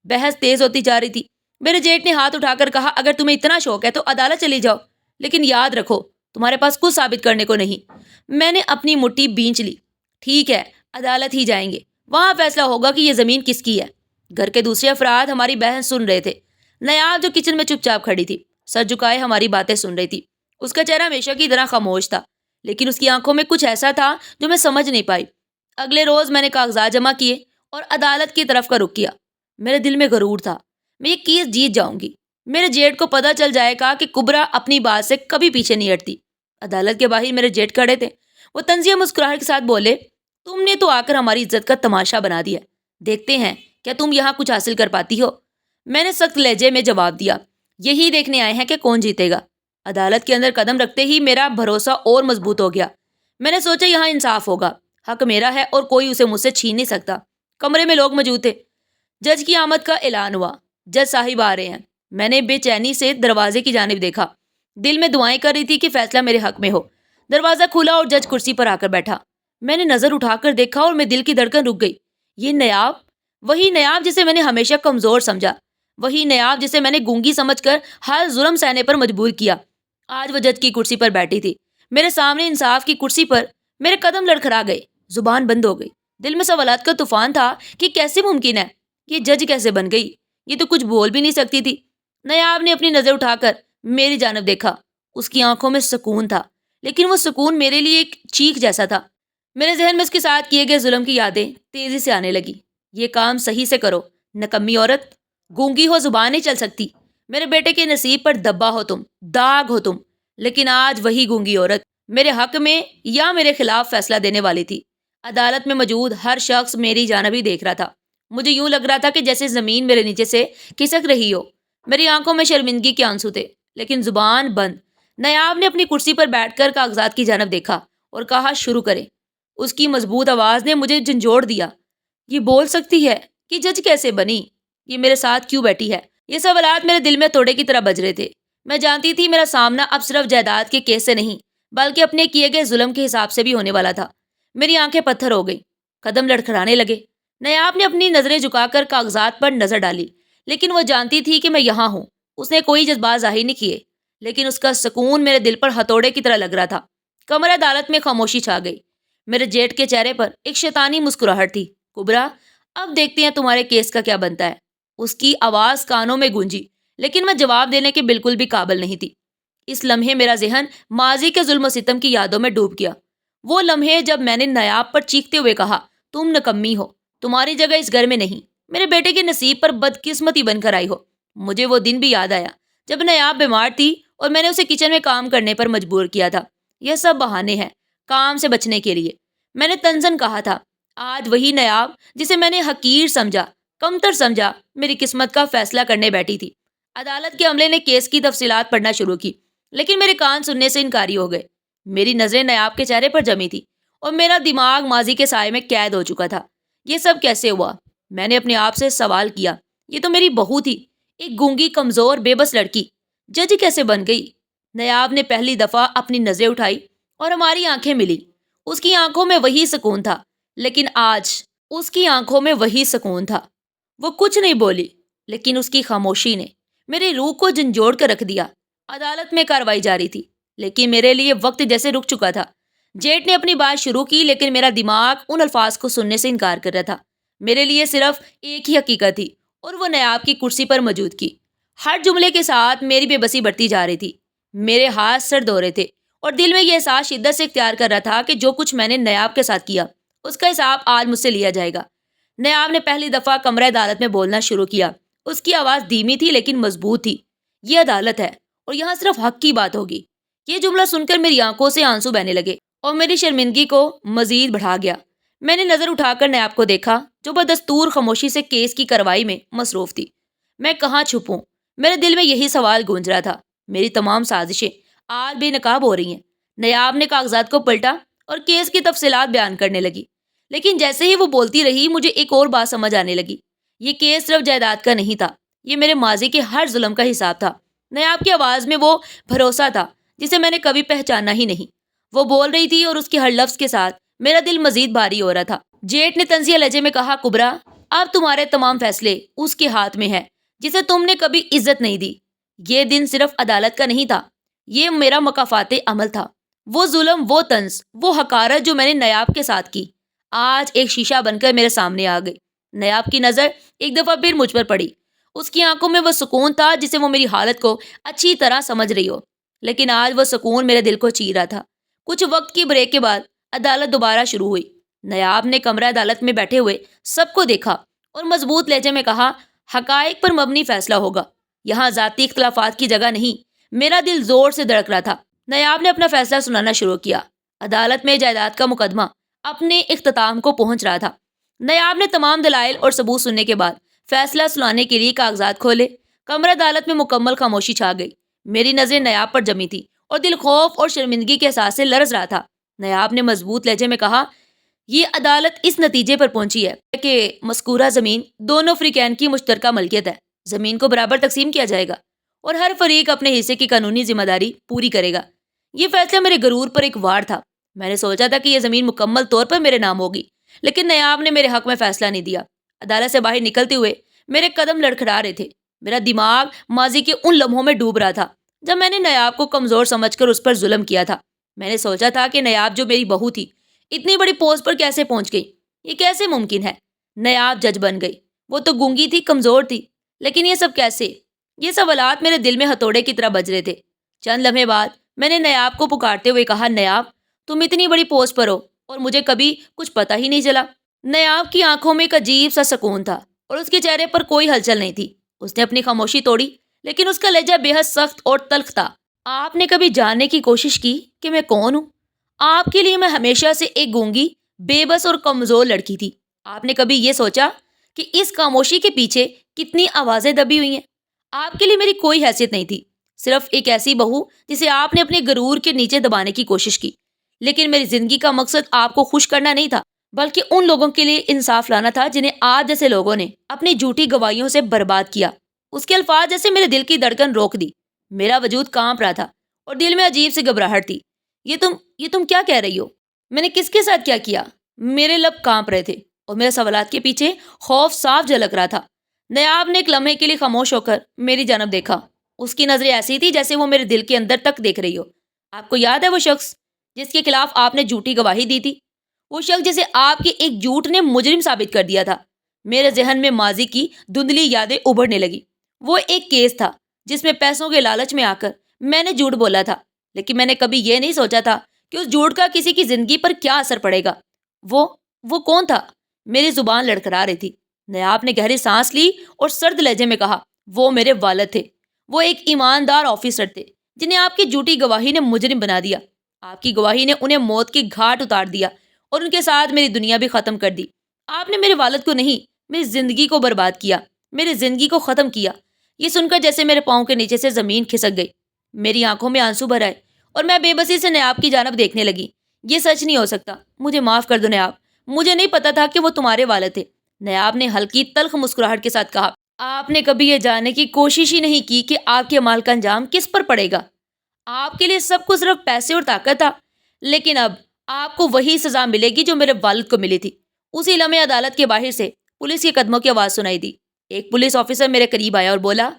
بحث تیز ہوتی جا رہی تھی۔ میرے جیٹ نے ہاتھ اٹھا کر کہا اگر تمہیں اتنا شوق ہے تو عدالت چلی جاؤ، لیکن یاد رکھو تمہارے پاس کچھ ثابت کرنے کو نہیں۔ میں نے اپنی مٹھی بھینچ لی۔ ٹھیک ہے، عدالت ہی جائیں گے، وہاں فیصلہ ہوگا کہ یہ زمین کس کی ہے۔ گھر کے دوسرے افراد ہماری بحث سن رہے تھے۔ نیاب جو کچن میں چپ چاپ کھڑی تھی، سر جھکائے ہماری باتیں سن رہی تھی۔ اس کا چہرہ ہمیشہ کی طرح خاموش تھا، لیکن اس کی آنکھوں میں کچھ ایسا تھا جو میں سمجھ نہیں پائی۔ اگلے روز میں نے کاغذات جمع کیے اور عدالت کی طرف کا رخ کیا۔ میرے دل میں غرور تھا، میں یہ کیس جیت جاؤں گی۔ میرے جیٹ کو پتہ چل جائے گا کہ کبرا اپنی بات سے کبھی پیچھے نہیں ہٹتی۔ عدالت کے باہر میرے جیٹ کھڑے تھے۔ وہ طنزیہ مسکراہٹ کے ساتھ بولے تم نے تو آ کر ہماری عزت کا تماشا بنا دیا، دیکھتے ہیں کیا تم یہاں کچھ حاصل کر پاتی ہو۔ میں نے سخت لہجے میں جواب دیا، یہی دیکھنے آئے ہیں کہ کون جیتے گا۔ عدالت کے اندر قدم رکھتے ہی میرا بھروسہ اور مضبوط ہو گیا۔ میں نے سوچا یہاں انصاف ہوگا، حق میرا ہے اور کوئی اسے مجھ سے چھین نہیں سکتا۔ کمرے میں لوگ موجود تھے۔ جج کی آمد کا اعلان ہوا۔ جج صاحب آ رہے ہیں۔ میں نے بے چینی سے دروازے کی جانب دیکھا، دل میں دعائیں کر رہی تھی کہ فیصلہ میرے حق میں ہو۔ دروازہ کھلا اور جج کرسی پر آ کر بیٹھا۔ میں نے نظر اٹھا کر دیکھا اور میرے دل کی دھڑکن رک گئی۔ یہ نیاب، وہی نیاب جسے میں نے ہمیشہ کمزور سمجھا، وہی نیاب جسے میں نے گونگی سمجھ کر ہر ظلم سہنے پر مجبور کیا، آج وہ جج کی کرسی پر بیٹھی تھی، میرے سامنے انصاف کی کرسی پر۔ میرے قدم لڑکھڑا گئے، زبان بند ہو گئی، دل میں سوالات کا طوفان تھا کہ کیسے ممکن ہے، یہ جج کیسے بن گئی، یہ تو کچھ بول بھی نہیں سکتی تھی۔ نیاب نے اپنی نظر اٹھا کر میری جانب دیکھا، اس کی آنکھوں میں سکون تھا، لیکن وہ سکون میرے لیے ایک چیخ جیسا تھا۔ میرے ذہن میں اس کے ساتھ کیے گئے ظلم کی یادیں تیزی سے آنے لگی۔ یہ کام صحیح سے کرو، نکمی عورت، گونگی ہو، زبان نہیں چل سکتی، میرے بیٹے کے نصیب پر دبا ہو تم، داغ ہو تم۔ لیکن آج وہی گونگی عورت میرے حق میں یا میرے خلاف فیصلہ دینے والی تھی۔ عدالت میں موجود ہر شخص میری جانب ہی دیکھ رہا تھا، مجھے یوں لگ رہا تھا کہ جیسے زمین میرے نیچے سے کھسک رہی ہو۔ میری آنکھوں میں شرمندگی کے آنسو تھے، لیکن زبان بند۔ نیاب نے اپنی کرسی پر بیٹھ کر کاغذات کی جانب دیکھا اور کہا، شروع کریں۔ اس کی مضبوط آواز نے مجھے جھنجھوڑ دیا۔ یہ بول سکتی ہے کہ جج کیسے بنی، یہ میرے ساتھ کیوں بیٹھی ہے؟ یہ سوالات میرے دل میں توڑے کی طرح بج رہے تھے۔ میں جانتی تھی میرا سامنا اب صرف جائیداد کے کیس سے نہیں، بلکہ اپنے کیے گئے ظلم کے حساب سے بھی ہونے والا تھا۔ میری آنکھیں پتھر ہو گئیں، قدم لڑکھڑانے لگے۔ نیاب نے اپنی نظریں جھکا کر کاغذات پر نظر ڈالی، لیکن وہ جانتی تھی کہ میں یہاں ہوں۔ اس نے کوئی جذبات ظاہر نہیں کیے، لیکن اس کا سکون میرے دل پر ہتھوڑے کی طرح لگ رہا تھا۔ کمرہ عدالت میں خاموشی چھا گئی۔ میرے جیٹ کے چہرے پر ایک شیطانی مسکراہٹ تھی۔ کبرا، اب دیکھتے ہیں تمہارے کیس کا کیا بنتا ہے۔ اس کی آواز کانوں میں گونجی، لیکن میں جواب دینے کے بالکل بھی قابل نہیں تھی۔ اس لمحے میرا ذہن ماضی کے ظلم و ستم کی یادوں میں ڈوب گیا۔ وہ لمحے جب میں نے نیاب پر چیختے ہوئے کہا، تم نکمی ہو، تمہاری جگہ اس گھر میں نہیں، میرے بیٹے کے نصیب پر بدقسمتی بن کر آئی ہو۔ مجھے وہ دن بھی یاد آیا جب نیاب بیمار تھی اور میں نے اسے کچن میں کام کرنے پر مجبور کیا تھا۔ یہ سب بہانے ہیں کام سے بچنے کے لیے، میں نے تنزن کہا تھا۔ آج وہی نیاب جسے میں نے حقیر سمجھا، کمتر سمجھا، میری قسمت کا فیصلہ کرنے بیٹھی تھی۔ عدالت کے عملے نے کیس کی تفصیلات پڑھنا شروع کی، لیکن میرے کان سننے سے انکاری ہو گئے۔ میری نظریں نیاب کے چہرے پر جمی تھی اور میرا دماغ ماضی کے سائے میں قید ہو چکا تھا۔ یہ سب کیسے ہوا؟ میں نے اپنے آپ سے سوال کیا۔ یہ تو میری بہو تھی، ایک گونگی، کمزور، بے بس لڑکی، جج کیسے بن گئی؟ نیاب نے پہلی دفعہ اپنی نظریں اٹھائی اور ہماری آنکھیں ملی۔ اس کی آنکھوں میں وہی سکون تھا، لیکن آج اس کی آنکھوں میں وہی سکون تھا۔ وہ کچھ نہیں بولی، لیکن اس کی خاموشی نے میری روح کو جھنجھوڑ کر رکھ دیا۔ عدالت میں کارروائی جاری تھی، لیکن میرے لیے وقت جیسے رک چکا تھا۔ جیٹ نے اپنی بات شروع کی، لیکن میرا دماغ ان الفاظ کو سننے سے انکار کر رہا تھا۔ میرے لیے صرف ایک ہی حقیقت تھی، اور وہ نیاب کی کرسی پر موجود کی۔ ہر جملے کے ساتھ میری بے بسی بڑھتی جا رہی تھی، میرے ہاتھ سرد ہو رہے تھے، اور دل میں یہ احساس شدت سے اختیار کر رہا تھا کہ جو کچھ میں نے نیاب کے ساتھ کیا، اس کا حساب آج مجھ سے لیا جائے گا۔ نیاب نے پہلی دفعہ کمرہ عدالت میں بولنا شروع کیا۔ اس کی آواز دھیمی تھی لیکن مضبوط تھی۔ یہ عدالت ہے اور یہاں صرف حق کی بات ہوگی۔ یہ جملہ سن کر میری آنکھوں سے آنسو بہنے لگے اور میری شرمندگی کو مزید بڑھا گیا۔ میں نے نظر اٹھا کر نیاب کو دیکھا، جو بدستور خاموشی سے کیس کی کارروائی میں مصروف تھی۔ میں کہاں چھپوں؟ میرے دل میں یہی سوال گونج رہا تھا۔ میری تمام سازشیں آج بے نقاب ہو رہی ہیں۔ نیاب نے کاغذات کو پلٹا اور کیس کی تفصیلات بیان کرنے لگی، لیکن جیسے ہی وہ بولتی رہی مجھے ایک اور بات سمجھ آنے لگی۔ یہ کیس صرف جائیداد کا نہیں تھا، یہ میرے ماضی کے ہر ظلم کا حساب تھا۔ نیاب کی آواز میں وہ بھروسہ تھا جسے میں نے کبھی پہچانا ہی نہیں۔ وہ بول رہی تھی اور اس کے ہر لفظ کے ساتھ میرا دل مزید بھاری ہو رہا تھا۔ جیٹ نے طنزیہ لہجے میں کہا، کبرا، اب تمہارے تمام فیصلے اس کے ہاتھ میں ہیں جسے تم نے کبھی عزت نہیں دی۔ یہ دن صرف عدالت کا نہیں تھا، یہ میرا مکافات عمل تھا۔ وہ ظلم، وہ طنز، وہ حقارت جو میں نے نیاب کے ساتھ کی، آج ایک شیشہ بن کر میرے سامنے آ گئی۔ نیاب کی نظر ایک دفعہ پھر مجھ پر پڑی۔ اس کی آنکھوں میں وہ سکون تھا جسے وہ میری حالت کو اچھی طرح سمجھ رہی ہو، لیکن آج وہ سکون میرے دل کو چیر رہا تھا۔ کچھ وقت کی بریک کے بعد عدالت دوبارہ شروع ہوئی۔ نیاب نے کمرہ عدالت میں بیٹھے ہوئے سب کو دیکھا اور مضبوط لہجے میں کہا، حقائق پر مبنی فیصلہ ہوگا، یہاں ذاتی اختلافات کی جگہ نہیں۔ میرا دل زور سے دھڑک رہا تھا۔ نیاب نے اپنا فیصلہ سنانا شروع کیا۔ عدالت میں جائیداد کا مقدمہ اپنے اختتام کو پہنچ رہا تھا۔ نیاب نے تمام دلائل اور ثبوت سننے کے بعد فیصلہ سنانے کے لیے کاغذات کھولے۔ کمرہ عدالت میں مکمل خاموشی چھا گئی۔ میری نظریں نیاب پر جمی تھی اور دل خوف اور شرمندگی کے احساس سے لرز رہا تھا۔ نیاب نے مضبوط لہجے میں کہا، یہ عدالت اس نتیجے پر پہنچی ہے کہ مذکورہ زمین دونوں فریقین کی مشترکہ ملکیت ہے۔ زمین کو برابر تقسیم کیا جائے گا اور ہر فریق اپنے حصے کی قانونی ذمہ داری پوری کرے گا۔ یہ فیصلہ میرے غرور پر ایک وار تھا۔ میں نے سوچا تھا کہ یہ زمین مکمل طور پر میرے نام ہوگی، لیکن نیاب نے میرے حق میں فیصلہ نہیں دیا۔ عدالت سے باہر نکلتے ہوئے میرے قدم لڑکھڑا رہے تھے۔ میرا دماغ ماضی کے ان لمحوں میں ڈوب رہا تھا جب میں نے نیاب کو کمزور سمجھ کر اس پر ظلم کیا تھا۔ میں نے سوچا تھا کہ نیاب جو میری بہو تھی اتنی بڑی پوسٹ پر کیسے پہنچ گئی؟ یہ کیسے ممکن ہے؟ نیاب جج بن گئی، وہ تو گونگی تھی، کمزور تھی، لیکن یہ سب کیسے؟ یہ سوالات میرے دل میں ہتھوڑے کی طرح بج رہے تھے۔ چند لمحے بعد میں نے نیاب کو پکارتے ہوئے کہا، نیاب تم اتنی بڑی پوسٹ پر ہو اور مجھے کبھی کچھ پتہ ہی نہیں چلا۔ نیاب کی آنکھوں میں ایک عجیب سا سکون تھا اور اس کے چہرے پر کوئی ہلچل نہیں تھی۔ اس نے اپنی خاموشی توڑی، لیکن اس کا لہجہ بے حد سخت اور تلخ تھا۔ آپ نے کبھی جاننے کی کوشش کی کہ میں کون ہوں؟ آپ کے لیے میں ہمیشہ سے ایک گونگی، بے بس اور کمزور لڑکی تھی۔ آپ نے کبھی یہ سوچا کہ اس خاموشی کے پیچھے کتنی آوازیں دبی ہوئی ہیں؟ آپ کے لیے میری کوئی حیثیت نہیں تھی، صرف ایک ایسی بہو جسے آپ نے اپنے غرور کے نیچے دبانے کی کوشش کی۔ لیکن میری زندگی کا مقصد آپ کو خوش کرنا نہیں تھا، بلکہ ان لوگوں کے لیے انصاف لانا تھا جنہیں آج جیسے لوگوں نے اپنی جھوٹی گواہیوں سے برباد کیا۔ اس کے الفاظ جیسے میرے دل کی دھڑکن روک دی۔ میرا وجود کانپ رہا تھا اور دل میں عجیب سی گھبراہٹ تھی۔ یہ تم کیا کہہ رہی ہو؟ میں نے کس کے ساتھ کیا کیا؟ میرے لب کانپ رہے تھے اور میرے سوالات کے پیچھے خوف صاف جھلک رہا تھا۔ نیاب نے ایک لمحے کے لیے خاموش ہو کر میری جانب دیکھا۔ اس کی نظریں ایسی تھی جیسے وہ میرے دل کے اندر تک دیکھ رہی ہو۔ آپ کو یاد ہے وہ شخص جس کے خلاف آپ نے جھوٹی گواہی دی تھی؟ وہ شخص جسے آپ کے ایک جھوٹ نے مجرم ثابت کر دیا تھا۔ میرے ذہن میں ماضی کی دھندلی یادیں ابھرنے لگی۔ وہ ایک کیس تھا جس میں پیسوں کے لالچ میں آ کر میں نے جھوٹ بولا تھا، لیکن میں نے کبھی یہ نہیں سوچا تھا کہ اس جھوٹ کا کسی کی زندگی پر کیا اثر پڑے گا۔ وہ کون تھا؟ میری زبان لڑکھڑا رہی تھی۔ نیاب نے گہری سانس لی اور سرد لہجے میں کہا، وہ میرے والد تھے۔ وہ ایک ایماندار آفیسر تھے جنہیں آپ کی جھوٹی گواہی نے مجرم بنا دیا۔ آپ کی گواہی نے انہیں موت کی گھاٹ اتار دیا اور ان کے ساتھ میری دنیا بھی ختم کر دی۔ آپ نے میرے والد کو نہیں، میری زندگی کو برباد کیا، میری زندگی کو ختم کیا۔ یہ سن کر جیسے میرے پاؤں کے نیچے سے زمین کھسک گئی۔ میری آنکھوں میں آنسو بھر آئے اور میں بے بسی سے نیاب کی جانب دیکھنے لگی۔ یہ سچ نہیں ہو سکتا، مجھے معاف کر دو نیاب، مجھے نہیں پتا تھا کہ وہ تمہارے والد تھے۔ نیاب نے ہلکی تلخ مسکراہٹ کے ساتھ کہا، آپ نے کبھی یہ جاننے کی کوشش ہی نہیں کی کہ آپ کے عمل کا انجام کس پر پڑے گا۔ آپ کے لیے سب کچھ صرف پیسے اور طاقت تھا، لیکن اب آپ کو وہی سزا ملے گی جو میرے والد کو ملی تھی۔ اسی لمحے عدالت کے باہر سے پولیس کے قدموں کی آواز سنائی دی۔ ایک پولیس آفیسر میرے قریب آیا اور بولا،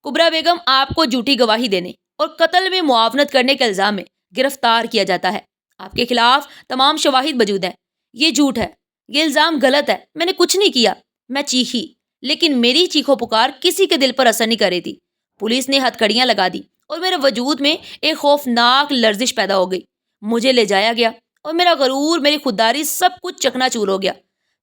کبرا بیگم آپ کو جھوٹی گواہی دینے اور قتل میں معاونت کرنے کے الزام میں گرفتار کیا جاتا ہے۔ آپ کے خلاف تمام شواہد موجود ہیں۔ یہ جھوٹ ہے، یہ الزام غلط ہے، میں نے کچھ نہیں کیا۔ میں چیخی، لیکن میری چیخو پکار کسی کے دل پر اثر نہیں کر رہی تھی۔ پولیس نے ہتھکڑیاں لگا دی اور میرے وجود میں ایک خوفناک لرزش پیدا ہو گئی۔ مجھے لے جایا گیا اور میرا غرور، میری خودداری، سب کچھ چکنا چور ہو گیا۔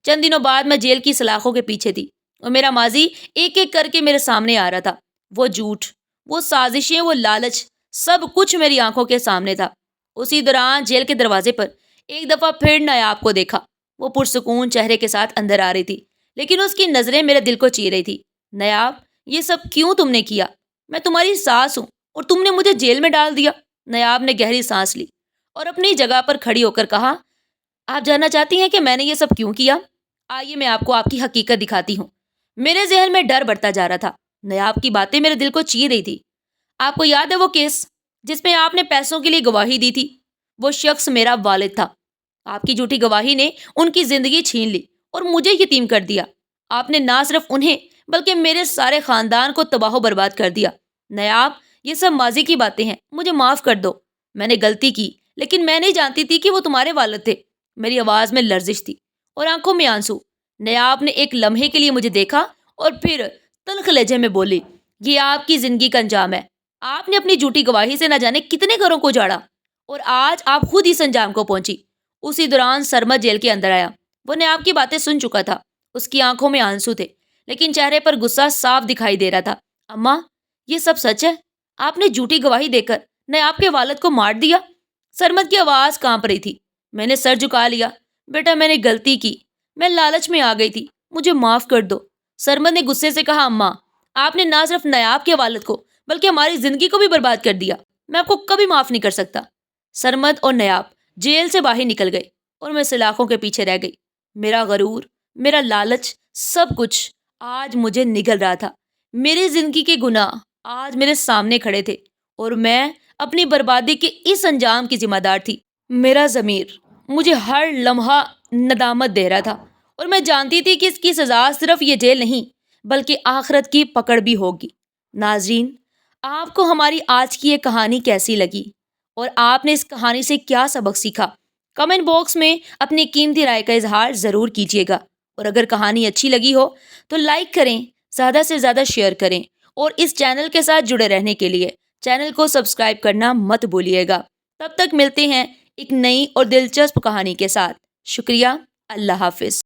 چند دنوں بعد میں جیل کی سلاخوں کے پیچھے تھی اور میرا ماضی ایک ایک کر کے میرے سامنے آ رہا تھا۔ وہ جھوٹ، وہ سازشیں، وہ لالچ، سب کچھ میری آنکھوں کے سامنے تھا۔ اسی دوران جیل کے دروازے پر ایک دفعہ پھر نیاب کو دیکھا۔ وہ پرسکون چہرے کے ساتھ اندر آ رہی تھی، لیکن اس کی نظریں میرے دل کو چیر رہی تھی۔ نیاب، یہ سب کیوں تم نے کیا؟ میں تمہاری ساس ہوں اور تم نے مجھے جیل میں ڈال دیا۔ نیاب نے گہری سانس لی اور اپنی جگہ پر کھڑی ہو کر کہا، آپ جاننا چاہتی ہیں کہ میں نے یہ سب کیوں کیا؟ آئیے میں آپ کو آپ کی حقیقت دکھاتی ہوں۔ میرے ذہن میں ڈر بڑھتا جا رہا تھا۔ نیاب کی باتیں میرے دل کو چیر رہی تھی۔ آپ کو یاد ہے وہ کیس جس میں آپ نے پیسوں کے لیے گواہی دی تھی؟ وہ شخص میرا والد تھا۔ آپ کی جھوٹی گواہی نے ان کی زندگی چھین لی اور مجھے یتیم کر دیا۔ آپ نے نہ صرف انہیں بلکہ میرے سارے خاندان کو تباہ و برباد کر دیا۔ نیاب، یہ سب ماضی کی باتیں ہیں، مجھے معاف کر دو۔ میں نے غلطی کی، لیکن میں نہیں جانتی تھی کہ وہ تمہارے والد تھے۔ میری آواز میں لرزش تھی اور آنکھوں میں آنسو۔ نیاب نے ایک لمحے کے لیے مجھے دیکھا اور پھر تلخ لہجے میں بولی، یہ آپ کی زندگی کا انجام ہے۔ آپ نے اپنی جھوٹی گواہی سے نہ جانے کتنے گھروں کو جاڑا اور آج آپ خود اس انجام کو پہنچی۔ اسی دوران سرمد جیل کے اندر آیا۔ وہ نیاب کی باتیں سن چکا تھا۔ اس کی آنکھوں میں آنسو تھے، لیکن چہرے پر غصہ صاف دکھائی دے رہا تھا۔ اماں، یہ سب سچ ہے؟ آپ نے جھوٹی گواہی دے کر نیاب کے والد کو مار دیا؟ سرمد کی آواز کانپ رہی تھی۔ میں نے سر جھکا لیا۔ بیٹا، میں نے غلطی کی، میں لالچ میں آ گئی تھی، مجھے معاف کر دو۔ سرمد نے غصے سے کہا، اماں، آپ نے نہ صرف نیاب کے والد کو بلکہ ہماری زندگی کو بھی برباد کر دیا۔ میں آپ کو کبھی معاف نہیں کر سکتا۔ سرمد اور نیاب جیل سے باہر نکل گئے اور میں سلاخوں کے پیچھے رہ گئی۔ میرا غرور، میرا لالچ، سب کچھ آج مجھے نگل رہا تھا۔ میری زندگی کے گناہ آج میرے سامنے کھڑے تھے اور میں اپنی بربادی کے اس انجام کی ذمہ دار تھی۔ میرا ضمیر مجھے ہر لمحہ ندامت دے رہا تھا، اور میں جانتی تھی کہ اس کی سزا صرف یہ جیل نہیں بلکہ آخرت کی پکڑ بھی ہوگی۔ ناظرین، آپ کو ہماری آج کی یہ کہانی کیسی لگی اور آپ نے اس کہانی سے کیا سبق سیکھا؟ کمنٹ باکس میں اپنی قیمتی رائے کا اظہار ضرور کیجیے گا، اور اگر کہانی اچھی لگی ہو تو لائک کریں، زیادہ سے زیادہ شیئر کریں، اور اس چینل کے ساتھ جڑے رہنے کے لیے چینل کو سبسکرائب کرنا مت بھولیے گا۔ تب تک ملتے ہیں ایک نئی اور دلچسپ کہانی کے ساتھ۔ شکریہ، اللہ حافظ۔